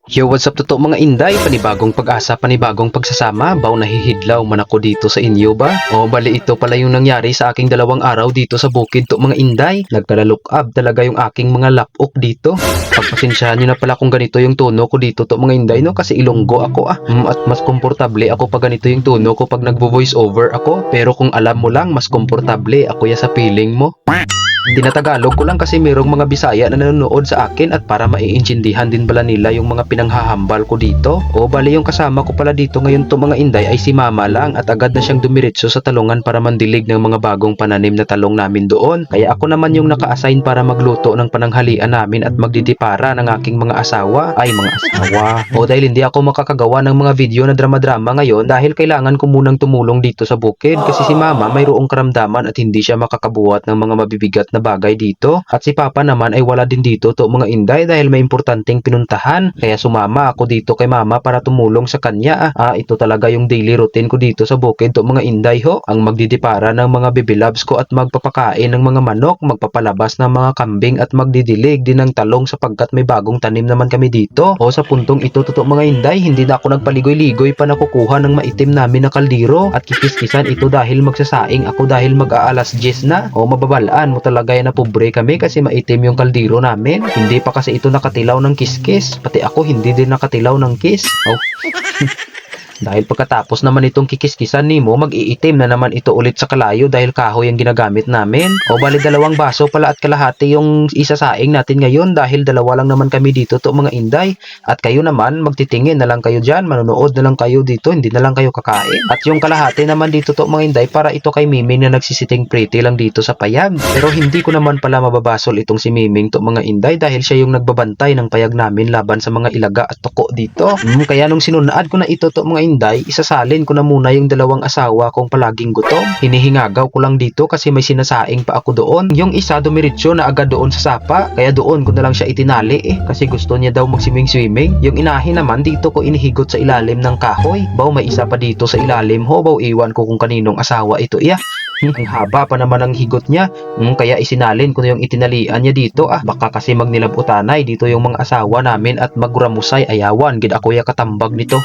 Yo, what's up totoo mga inday? Panibagong pag-asa, panibagong pagsasama. Baw nahihidlaw man ako dito sa inyo ba? O bali ito pala yung nangyari sa aking 2 araw dito sa bukid to mga inday. Nagkala-look up talaga yung aking mga lapok dito. Pagpasensyahan nyo na pala kung ganito yung tono ko dito to mga inday no, kasi Ilonggo ako at mas komportable ako pag ganito yung tono ko pag nagvo-voice over ako. Pero kung alam mo lang, mas komportable ako ya sa feeling mo. Tinatagalog ko lang kasi mayroong mga Bisaya na nanonood sa akin at para maiintindihan din pala nila yung mga pinanghahambal ko dito. O bali yung kasama ko pala dito ngayon to mga inday ay si Mama lang at agad na siyang dumiretso sa talungan para mandilig ng mga bagong pananim na talong namin doon. Kaya ako naman yung naka-assign para magluto ng pananghalian namin at magdidipara ng aking mga asawa. O dahil hindi ako makakagawa ng mga video na drama-drama ngayon dahil kailangan ko munang tumulong dito sa bukid kasi si Mama mayroong karamdaman at hindi siya makakabuhat ng mga mabibigat na bagay dito at si Papa naman ay wala din dito to mga inday dahil may importanteng pinuntahan kaya sumama ako dito kay Mama para tumulong sa kanya. Ito talaga yung daily routine ko dito sa bukid to mga inday ho, ang magdidipara ng mga baby loves ko at magpapakain ng mga manok, magpapalabas ng mga kambing at magdidilig din ng talong sapagkat may bagong tanim naman kami dito. O sa puntong ito totoo mga inday, hindi na ako nagpaligoy-ligoy pa nakukuha ng maitim namin na kaldero at kikis-kisan ito dahil magsasaing ako dahil mag-aalas 10 na. O mababalaan mo talaga na pobre kami kasi maitim yung kaldero namin. Hindi pa kasi ito nakatilaw ng kiskis. Pati ako hindi din nakatilaw ng kiss. Dahil pagkatapos naman itong kikiskisan nimo, mag-iitim na naman ito ulit sa kalayo dahil kahoy ang ginagamit namin. O bali 2 baso pala at kalahati yung isasaing natin ngayon dahil 2 lang naman kami dito to mga inday. At kayo naman, magtitingin na lang kayo dyan, manonood na lang kayo dito, hindi na lang kayo kakain. At yung kalahati naman dito to mga inday para ito kay Miming na nagsisiting pretty lang dito sa payag. Pero hindi ko naman pala mababasol itong si Miming to mga inday dahil siya yung nagbabantay ng payag namin laban sa mga ilaga at toko dito. Kaya nung sinunaad ko na ito to mga inday, isasalin ko na muna yung 2 asawa kong palaging gutom. Hinihingagaw ko lang dito kasi may sinasaing pa ako doon. Yung isa dumiretso na agad doon sa sapa, kaya doon ko na lang siya itinali kasi gusto niya daw mag-swimming. Yung inahin naman dito ko inihigot sa ilalim ng kahoy. Baw may isa pa dito sa ilalim ho, baw iwan ko kung kaninong asawa ito ang haba pa naman ang higot niya. Kaya isinalin ko na yung itinalian niya dito. Baka kasi magnilabutanay dito yung mga asawa namin at maguramusay ayawan. Gid ako ya katambag nito.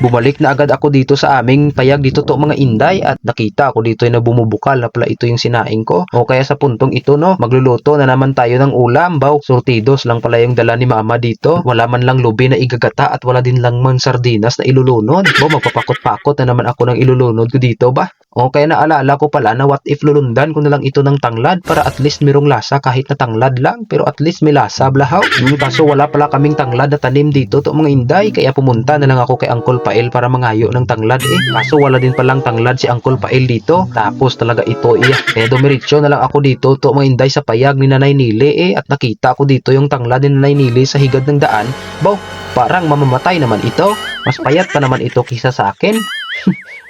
Bumalik na agad ako dito sa aming payag dito to mga inday at nakita ako dito na bumubukal na pala ito yung sinaing ko. O kaya sa puntong ito no, magluluto na naman tayo ng ulam. Baw, surtidos lang pala yung dala ni Mama dito. Wala man lang lubi na igagata at wala din lang man sardinas na ilulunod. Baw, magpapakot-pakot na naman ako ng ilulunod ko dito ba? O kaya naalala ko pala na what if lulundan ko na lang ito ng tanglad para at least merong lasa kahit na tanglad lang pero at least may lasa blahaw. Kaso wala pala kaming tanglad na tanim dito to mga inday kaya pumunta na lang ako kay Uncle Pael para mangayo ng tanglad Kaso wala din palang tanglad si Uncle Pael dito. Tapos talaga ito kaya dumiretso na lang ako dito to mga inday sa payag ni Nanay Nili at nakita ko dito yung tanglad ni Nanay Nili sa higad ng daan. Baw, parang mamamatay naman ito. Mas payat pa naman ito kisa sa akin.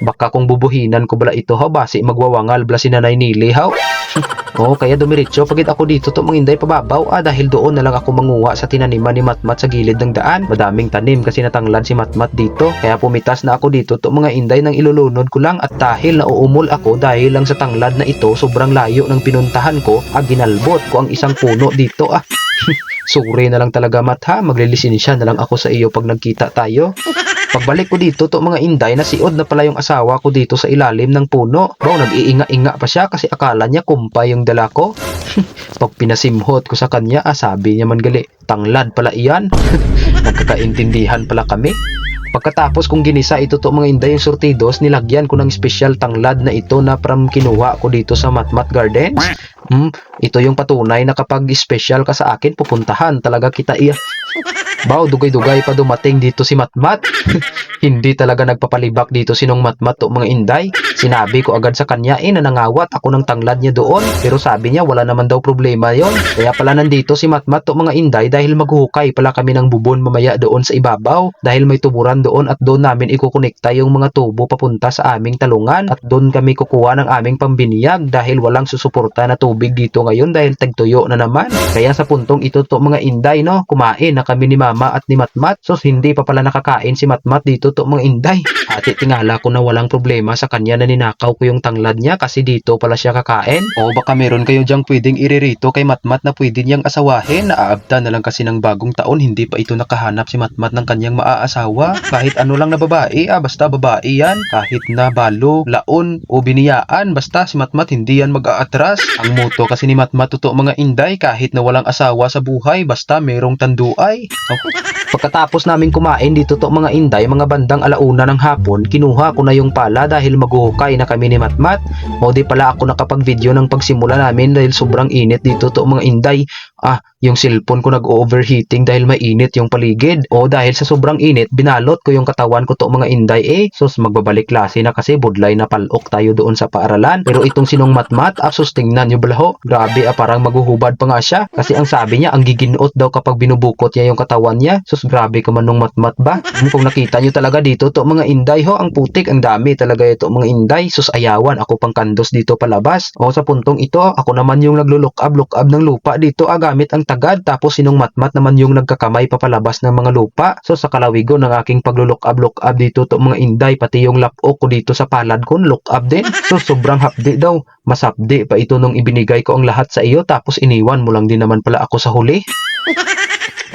Baka kung bubuhinan ko bala ito basi magwawangal bala si Nanay Nili kaya dumiretso pagit ako dito to mga inday pababaw dahil doon na lang ako manguha sa tinaniman ni Matmat sa gilid ng daan. Madaming tanim kasi natanglad si Matmat dito kaya pumitas na ako dito to mga inday nang ilulunod ko lang at dahil nauumol ako dahil lang sa tanglad na ito sobrang layo ng pinuntahan ko ginalbot ko ang isang puno dito Sorry na lang talaga Mat maglilisensya na lang ako sa iyo pag nagkita tayo. Pagbalik ko dito to mga inday, nasiod na pala yung asawa ko dito sa ilalim ng puno. Baw, nag-iinga-inga pa siya kasi akala niya kumpay yung dala ko. Pag pinasimhot ko sa kanya, sabi niya man gali, tanglad pala iyan. Nagkakaintindihan pala kami. Pagkatapos kong ginisa ito to mga inday yung surtidos, nilagyan ko ng special tanglad na ito na from kinuha ko dito sa Matmat Gardens. Ito yung patunay na kapag special ka sa akin, pupuntahan talaga kita Baw, dugay-dugay pa dumating dito si Matmat. Hindi talaga nagpapalibak dito sinong Matmat to mga inday. Sinabi ko agad sa kanya nanangawat ako ng tanglad niya doon. Pero sabi niya wala naman daw problema yon. Kaya pala nandito si Matmat to mga inday dahil maghuhukay pala kami ng bubon mamaya doon sa ibabaw. Dahil may tuburan doon at doon namin ikukonekta yung mga tubo papunta sa aming talungan. At doon kami kukuha ng aming pambiniyag dahil walang susuporta na tubig dito ngayon dahil tagtuyo na naman. Kaya sa puntong ito to mga inday kumain na kami ni Mama at ni Matmat. So hindi pa pala nakakain si Matmat dito dito to mga inday. Ati tingala ko na walang problema sa kanya na ninakaw ko yung tanglad niya kasi dito pala siya kakain. O baka meron kayo diyang pwedeng iririto kay Matmat na pwede niyang asawahin. Naaabta na lang kasi ng bagong taon, hindi pa ito nakahanap si Matmat ng kanyang maaasawa. Kahit ano lang na babae, basta babae yan. Kahit na balo, laon o biniyaan, basta si Matmat hindi yan mag-aatras. Ang moto kasi ni Matmat totoo mga inday, kahit na walang asawa sa buhay, basta merong tanduay. Pagkatapos namin kumain dito to mga inday, mga bandang alauna ng hapon, kinuha ko na yung pala dahil maghuhukay na kami ni Matmat. O di pala ako nakapag-video ng pagsimula namin dahil sobrang init dito to mga inday. Yung cellphone ko nag-overheating dahil mainit yung paligid. O dahil sa sobrang init, binalot ko yung katawan ko to mga inday sus magbabalik klase na kasi budlay na palok tayo doon sa paaralan. Pero itong sinong Matmat, sus tingnan nyo balaho. Grabe parang maghuhubad pa nga siya. Kasi ang sabi niya, ang giginuot daw kapag binubukot niya yung katawan niya. Sus grabe ka man nung Matmat ba? Kung nakita nyo talaga dito to mga inday ang putik, ang dami talaga ito mga inday. Sus ayawan, ako pang kandos dito palabas. O sa puntong ito, ako naman yung naglo-look up ng lupa dito gamit ang tagad, tapos sinong Matmat naman yung nagkakamay papalabas ng mga lupa. So sa kalawigo ng aking paglo-look up dito to mga inday, pati yung lapok ko dito sa palad ko look up din. So sobrang hapdi daw, mas hapdi pa ito nung ibinigay ko ang lahat sa iyo tapos iniwan mo lang din naman pala ako sa huli.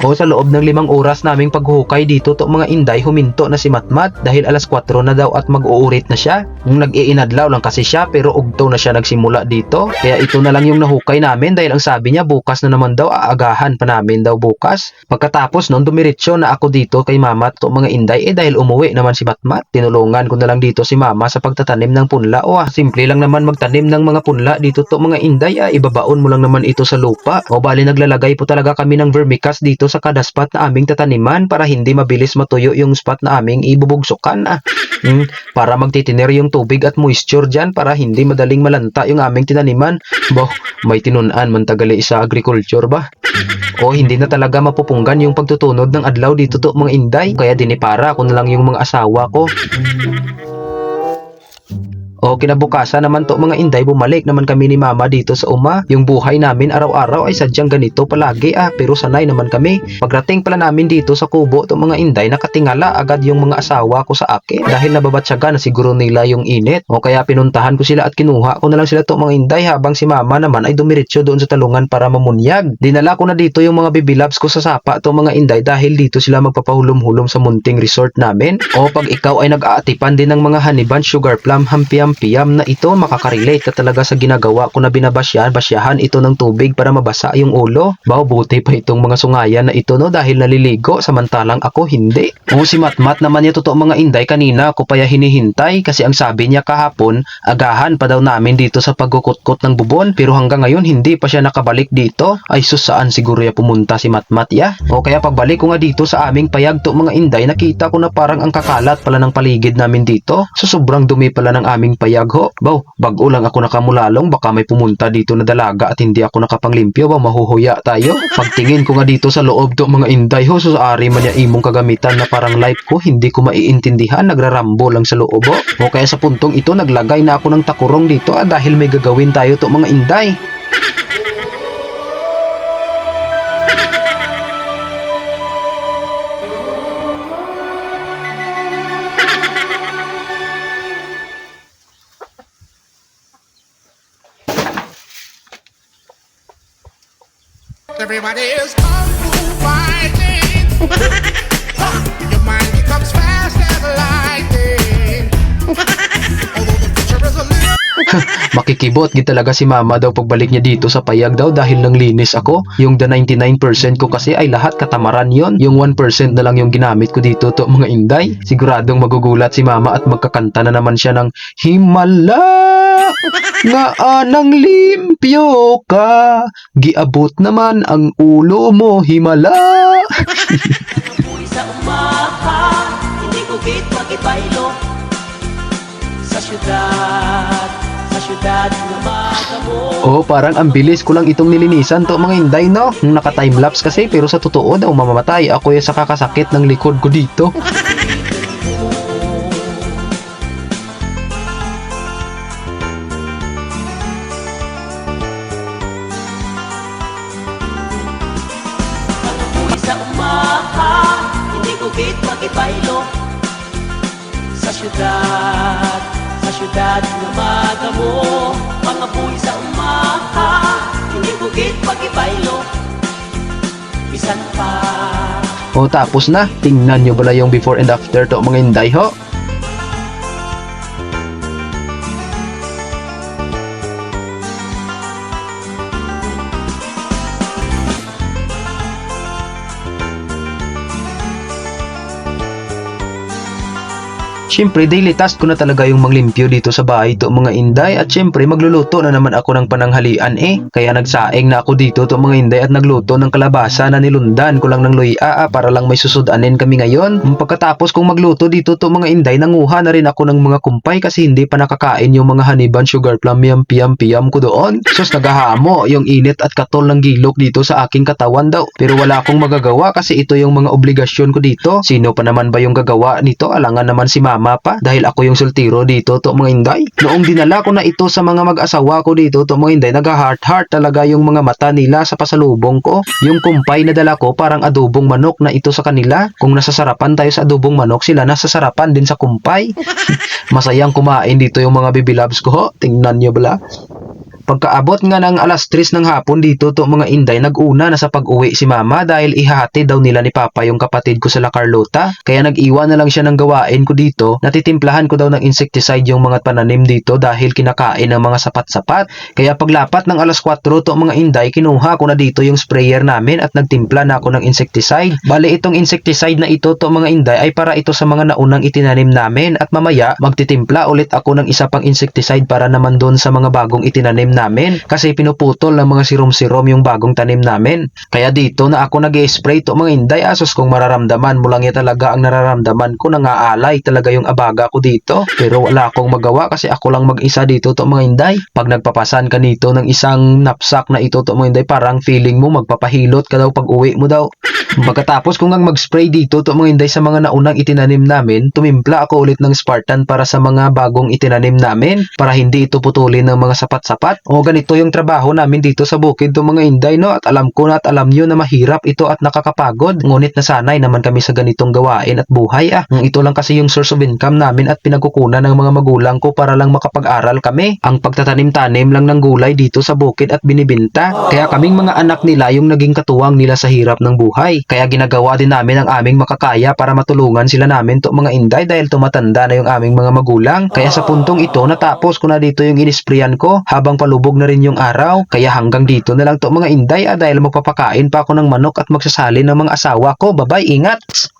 O sa loob ng 5 oras naming paghukay dito to mga inday, huminto na si Matmat dahil alas 4 na daw at mag-uurit na siya. Nag-iinadlaw lang kasi siya pero ugto na siya nagsimula dito. Kaya ito na lang yung nahukay namin dahil ang sabi niya bukas na naman daw, aagahan pa namin daw bukas. Pagkatapos noon dumiretso na ako dito kay mama to mga inday dahil umuwi naman si Matmat. Tinulungan ko na lang dito si mama sa pagtatanim ng punla. Simple lang naman magtanim ng mga punla dito to mga inday, ibabaon mo lang naman ito sa lupa. O bali naglalagay po talaga kami ng vermicast dito sa kada spot na aming tataniman para hindi mabilis matuyo yung spot na aming ibubugsukan. Para magtitinir yung tubig at moisture dyan para hindi madaling malanta yung aming tinaniman. May tinunan man tagali sa agriculture ba? O hindi na talaga mapupunggan yung pagtutunod ng adlaw dito to mga inday, kaya dinipara ko na lang yung mga asawa ko. O kinabukasan naman to mga inday, bumalik naman kami ni mama dito sa uma. Yung buhay namin araw-araw ay sadyang ganito palagi pero sanay naman kami. Pagdating pala namin dito sa kubo to mga inday, nakatingala agad yung mga asawa ko sa akin dahil nababatsaga na siguro nila yung init. O kaya pinuntahan ko sila at kinuha ko na lang sila to mga inday habang si mama naman ay dumiretso doon sa talungan para mamunyag. Dinala ko na dito yung mga baby loves ko sa sapa to mga inday dahil dito sila magpapahulom-hulom sa munting resort namin. O pag ikaw ay nag-aatipan din ng mga honey bun, sugar plum, hampiam na ito, makakarelate ka talaga sa ginagawa ko na basyahan ito ng tubig para mabasa yung ulo. Buti pa itong mga sungayan na ito dahil naliligo samantalang ako hindi. O si Matmat naman niya totoo mga inday, kanina ako pa hinihintay kasi ang sabi niya kahapon, agahan pa daw namin dito sa pagkukutkot ng bubon pero hanggang ngayon hindi pa siya nakabalik dito. Ay sus, saan siguro ya pumunta si Matmat ya? O kaya pagbalik ko nga dito sa aming payag to mga inday, nakita ko na parang ang kakalat pala ng paligid namin dito. So sobrang dumi pala ng aming payag bago lang ako nakamulalong, baka may pumunta dito na dalaga at hindi ako nakapanglimpyo, mahuhuya tayo. Pagtingin ko nga dito sa loob to mga inday so ari man niya imong kagamitan na parang life ko, hindi ko maiintindihan, nagrarambo lang sa loob o kaya sa puntong ito naglagay na ako ng takurong dito dahil may gagawin tayo to mga inday. Everybody is kung fu fighting. Your mind becomes fast as lightning. Although the future is a little Makikibot gid talaga si mama daw pagbalik niya dito sa payag daw dahil nang linis ako. Yung the 99% ko kasi ay lahat katamaran yon. Yung 1% na lang yung ginamit ko dito to mga inday. Siguradong magugulat si mama at magkakanta na naman siya ng Himala nga anang limpyo ka, giabot naman ang ulo mo himala. Umuwi sa umaha, hindi ko git makibaylo sa syudad na magamo. Parang ang bilis ko lang itong nilinisan to mga inday naka-timelapse kasi pero sa totoo daw mamamatay ako sa kakasakit ng likod ko dito. Umuwi sa umaha, hindi ko git makibaylo Sa syudad na magamo, mga buhay sa umaha, hindi bukid pag-ibaylo, bisan pa. O tapos na, tingnan nyo bala yung before and after to mga inday ho. Siyempre, daily task ko na talaga yung manglimpyo dito sa bahay to mga inday at siyempre magluluto na naman ako ng pananghalian Kaya nagsaing na ako dito to mga inday at nagluto ng kalabasa na nilundan ko lang ng luya para lang may susudanin kami ngayon. Pagkatapos kong magluto dito to mga inday, nanguha na rin ako ng mga kumpay kasi hindi pa nakakain yung mga haniban sugar plum piyam ko doon. Sus, nagahamo yung init at katol ng gilok dito sa aking katawan daw. Pero wala akong magagawa kasi ito yung mga obligasyon ko dito. Sino pa naman ba yung gagawa nito? Alangan naman si mama pa dahil ako yung sultiro dito to mga inday. Noong dinala ko na ito sa mga mag-asawa ko dito to mga inday, nag-heart talaga yung mga mata nila sa pasalubong ko. Yung kumpay na dala ko parang adobong manok na ito sa kanila. Kung nasasarapan tayo sa adobong manok, sila nasasarapan din sa kumpay. Masayang kumain dito yung mga baby loves ko ho. Tingnan nyo bala. Pagkaabot nga ng alas 3 ng hapon dito to mga inday, nag-una na sa pag-uwi si mama dahil ihati daw nila ni papa yung kapatid ko sa La Carlota. Kaya nag-iwan na lang siya ng gawain ko dito. Natitimplahan ko daw ng insecticide yung mga pananim dito dahil kinakain ng mga sapat-sapat. Kaya paglapat ng alas 4 to mga inday, kinuha ko na dito yung sprayer namin at nagtimpla na ako ng insecticide. Bale itong insecticide na ito to mga inday ay para ito sa mga naunang itinanim namin at mamaya magtitimpla ulit ako ng isa pang insecticide para naman doon sa mga bagong itinanim namin kasi pinuputol ng mga sirom-sirom yung bagong tanim namin. Kaya dito na ako nag-spray to mga inday. Asos kung mararamdaman mo lang yan talaga ang nararamdaman ko, nangaalay talaga yung abaga ko dito. Pero wala akong magawa kasi ako lang mag-isa dito to mga inday. Pag nagpapasan ka nito ng isang knapsack na ito to mga inday, parang feeling mo magpapahilot ka daw pag uwi mo daw. Pagkatapos kung ang mag-spray dito to mga inday sa mga naunang itinanim namin, tumimpla ako ulit ng Spartan para sa mga bagong itinanim namin para hindi ito putulin ng mga sapat-sapat. O ganito yung trabaho namin dito sa bukid to mga inday no, at alam ko na at alam nyo na mahirap ito at nakakapagod. Ngunit nasanay naman kami sa ganitong gawain at buhay Ito lang kasi yung source of income namin at pinagkukunan ng mga magulang ko para lang makapag-aral kami. Ang pagtatanim-tanim lang ng gulay dito sa bukid at binibinta. Kaya kaming mga anak nila yung naging katuwang nila sa hirap ng buhay. Kaya ginagawa din namin ang aming makakaya para matulungan sila namin to mga inday dahil tumatanda na yung aming mga magulang. Kaya sa puntong ito natapos ko na dito yung inisprayan ko habang palubog na rin yung araw. Kaya hanggang dito na lang to mga inday dahil magpapakain pa ako ng manok at magsasalin ng mga asawa ko. Bye-bye, ingat!